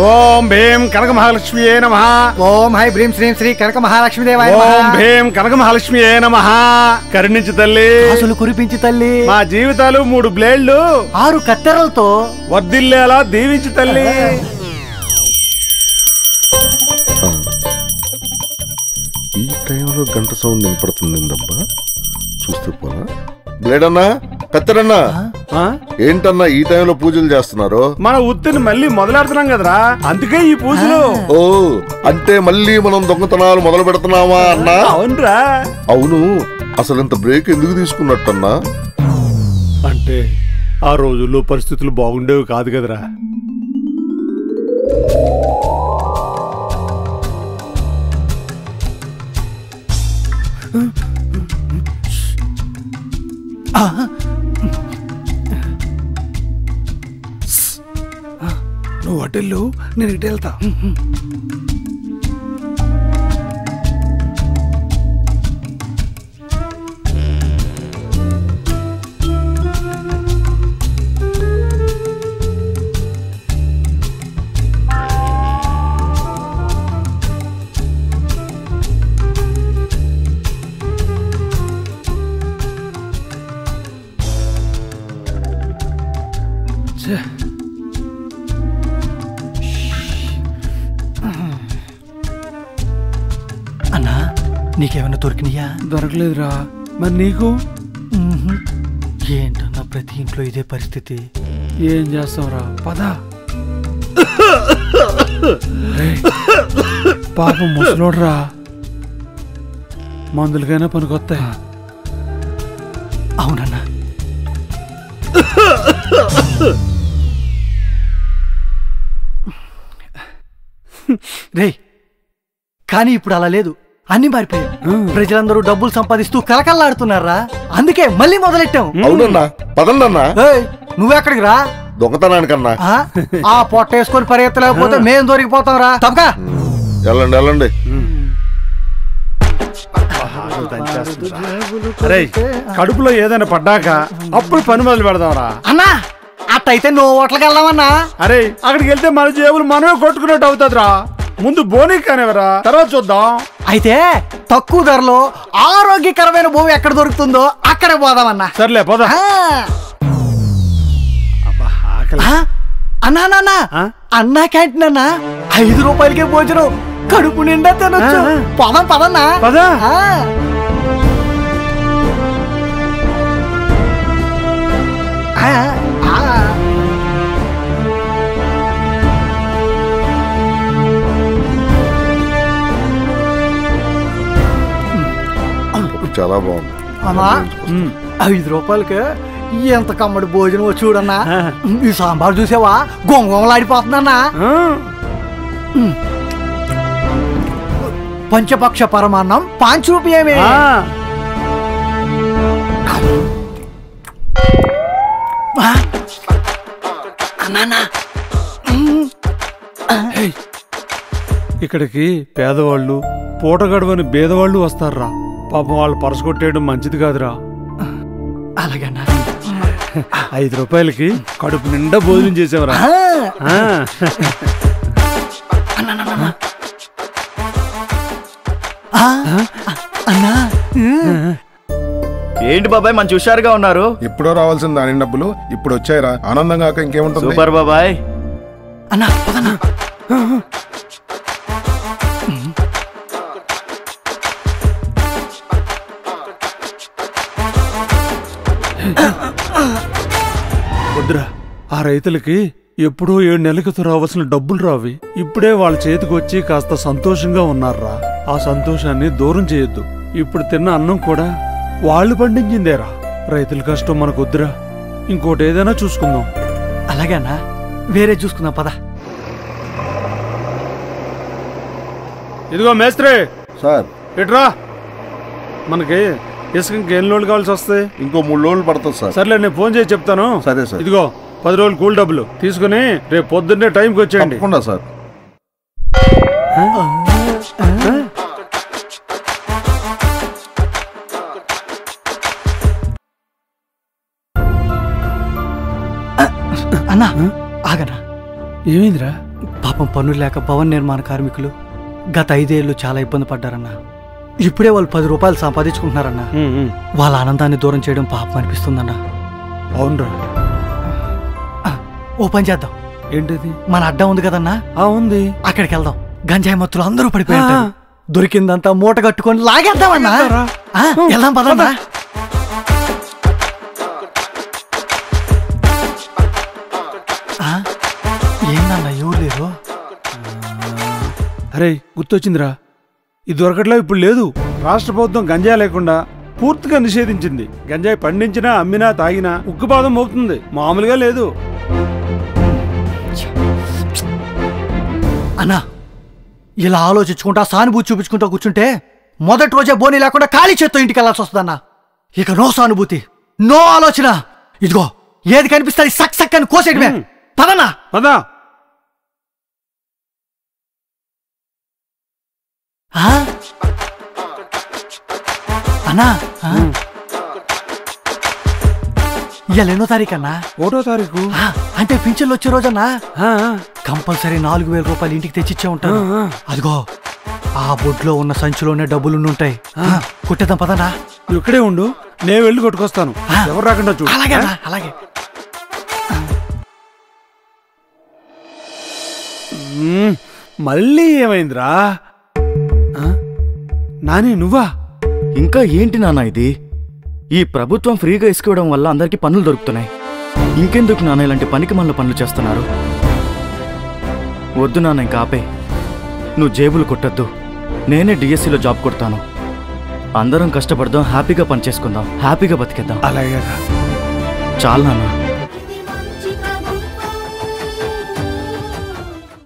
ఓం భీం కనక మహాలక్ష్మియే నమః. ఓం హై భ్రీం శ్రీం శ్రీ కనక మహాలక్ష్మీదేవాయ నమః. ఓం భీం కనక మహాలక్ష్మియే నమః. కరుణించు తల్లి, అసలు కురిపించి తల్లి, మా జీవితాలు 3 బ్లేడ్లు 6 కత్తెరలతో వర్ధిల్లేలా దీవించు తల్లి. ఈ టైంలో గంట సౌండ్ వినపడుతుందబ్బా, చూస్తే పోలా. బ్లేడన్నా, కత్తెరన్నా, ఏంటన్నా ఈ టైంలో పూజలు చేస్తున్నారు? మన ఉత్తిని మళ్ళీ మొదలెడుతున్నాం కదరా, అందుకే ఈ పూజలు. ఓ, అంటే మళ్ళీ మనం దొంగతనాలు మొదలు పెడుతున్నావా అన్నా? అవునరా. అవును, అసలు ఇంత బ్రేక్ ఎందుకు తీసుకున్నట్టన్నా? అంటే ఆ రోజుల్లో పరిస్థితులు బాగుండేవి కాదు కదరా. నువ్వు అటెళ్ళు, నేను ఇటు వెళ్తా. అన్నా, నీకేమైనా దొరికినాయా? దొరకలేదురా. మరి నీకు? ఏంటన్నా ప్రతి ఇంట్లో ఇదే పరిస్థితి. ఏం చేస్తావురా, పద. పాపం ముసలోడ్రా, మందులకైనా పనికొస్తాయి. అవునన్నా. రే, కానీ ఇప్పుడు అలా లేదు, అన్ని మారిపోయాయి. ప్రజలందరూ డబ్బులు సంపాదిస్తూ కలకల్లాడుతున్నారా, అందుకే మళ్ళీ మొదలెట్టాం. అవునన్నా, పదండన్నా. నువ్వెక్కడికి రా? దొంగతనానికన్నా. ఆ పొట్ట వేసుకొని పరిగెత్తలేకపోతే మేము దొరికిపోతాం రా. తప్పగా వెళ్ళండి వెళ్ళండి. అరే, కడుపులో ఏదైనా పడ్డాక అప్పుడు పని మొదలు పెడదాంరా. అన్నా, అట్టయితే నువ్వు హోటల్కి వెళ్దామన్నా. అరే, అక్కడికి వెళ్తే మన జేబులు మనమే కొట్టుకున్నట్టు అవుతుందిరా. ముందు బోనీ కానివరా, తర్వాత చూద్దాం. అయితే తక్కువ ధరలో ఆరోగ్యకరమైన భూమి ఎక్కడ దొరుకుతుందో అక్కడ పోదామన్నా. సర్లే పోదా. అన్నా నాన్న, అన్నా క్యాంటీన్ అన్నా, 5 రూపాయలకే భోజనం, కడుపు నిండా తినొచ్చు. పదం పదన్నా. పదా. చాలా బాగుంది అన్నా. 5 రూపాయలకి ఎంత కమ్మడి భోజనం చూడన్నా. ఈ సాంబార్ చూసావా, గొంగొంగలాడిపోతుందన్నా. పంచపక్ష పరమాన్నం 5 రూపాయమే. ఇక్కడికి పేదవాళ్ళు, పూట గడవని బేదవాళ్ళు వస్తారా. పాపం వాళ్ళు పరసగొట్టేయడం మంచిది కాదురా. అలాగన్నా. 5 రూపాయలకి కడుపు నిండా భోజనం చేసేవరా. అన్నా, ఏంటి బాబాయ్ మంచి హుషారుగా ఉన్నారు? ఎప్పుడో రావాల్సిన దాని డబ్బులు ఇప్పుడు వచ్చాయిరా. ఆనందంగా ఇంకేముంటుంది. సూపర్ బాబాయ్. అన్నా పదన్నా. వద్దురా, ఆ రైతులకి ఎప్పుడో 7 నెలల క్రితం రావాల్సిన డబ్బులు రావి. ఇప్పుడే వాళ్ళ చేతికి వచ్చి కాస్త సంతోషంగా ఉన్నారా. ఆ సంతోషాన్ని దూరం చేయొద్దు. ఇప్పుడు తిన్న అన్నం కూడా వాళ్ళు పండించిందేరా. రైతుల కష్టం మనకు వద్దురా, ఇంకోటి ఏదైనా చూసుకుందాం. అలాగేనా, వేరే చూసుకుందాం పద. ఇదిగో మేస్త్రి సార్. ఇట్రా. మనకి ఇసుక ఇంకెన్ని రోజులు కావాల్సి వస్తాయి? ఇంకో 3 రోజులు పడుతుంది సార్. సర్లే, నేను ఫోన్ చేసి చెప్తాను. సరే సార్. ఇదిగో 10 రోజులు కూల్ డబ్బులు తీసుకుని రేపు పొద్దున్నే టైంకి వచ్చేయండి. తప్పకుండా సార్. అన్నా ఆగనా. ఏమైందిరా? పాపం పనులు లేక భవన నిర్మాణ కార్మికులు గత 5 ఏళ్ళు చాలా ఇబ్బంది పడ్డారన్నా. ఇప్పుడే వాళ్ళు 10 రూపాయలు సంపాదించుకుంటున్నారన్నా. వాళ్ళ ఆనందాన్ని దూరం చేయడం పాపం అనిపిస్తుందన్నా. అవునరా. ఓ పని చేద్దాం. ఏంటది? మన అడ్డా ఉంది కదన్నా, ఉంది. అక్కడికి వెళ్దాం. గంజాయి మత్తులు అందరూ పడిపోయారు. దొరికిందంతా మూట కట్టుకొని లాగేద్దామన్నా. వెళ్దాం పదన్నా. ఏందన్నా ఎవరు లేరు? అరే గుర్తొచ్చిందిరా, ఇది దొరకట్లా ఇప్పుడు లేదు. రాష్ట్ర ప్రభుత్వం గంజాయి లేకుండా పూర్తిగా నిషేధించింది. గంజాయి పండించినా అమ్మినా తాగినా ఉక్కుపాదం మోపుతుంది, మామూలుగా లేదు. అన్నా ఇలా ఆలోచించుకుంటా సానుభూతి చూపించుకుంటా కూర్చుంటే మొదటి రోజే బోని లేకుండా ఖాళీ చేత్తో ఇంటికి వెళ్ళాల్సి వస్తుందన్నా. ఇక నో సానుభూతి, నో ఆలోచన. ఇదిగో ఏది కనిపిస్తుంది సక్ సక్ అని కోసేయడమే. పదన్నా పదా. అన్నా ఇవాళ ఎన్నో తారీఖు అన్నా? 1వ తారీఖు. అంటే పింఛన్లు వచ్చే రోజన్నా కంపల్సరీ 4,000 రూపాయలు ఇంటికి తెచ్చిచ్చే ఉంటాను. అదిగో ఆ బొడ్లో ఉన్న సంచిలోనే డబ్బులు ఉంటాయి. కొట్టేద్దాం పదనా. నువ్వు ఇక్కడే ఉండు, నేను వెళ్ళి కొట్టుకొస్తాను. ఎవరు రాకుండా చూడు. అలాగే అలాగే. మళ్ళీ ఏమైందిరా? నాని నువ్వా? ఇంకా ఏంటి నాన్న ఇది? ఈ ప్రభుత్వం ఫ్రీగా ఇసుకోవడం వల్ల అందరికీ పనులు దొరుకుతున్నాయి. ఇంకెందుకు నాన్న ఇలాంటి పనికి మళ్ళీ పనులు చేస్తున్నారు? వద్దు నాన్న, ఇంకా ఆపే. నువ్వు జేబులు కొట్టద్దు. నేనే డిఎస్సిలో జాబ్ కొడతాను. అందరం కష్టపడదాం, హ్యాపీగా పని చేసుకుందాం, హ్యాపీగా బతికేద్దాం. అలాగే చాలు నాన్న.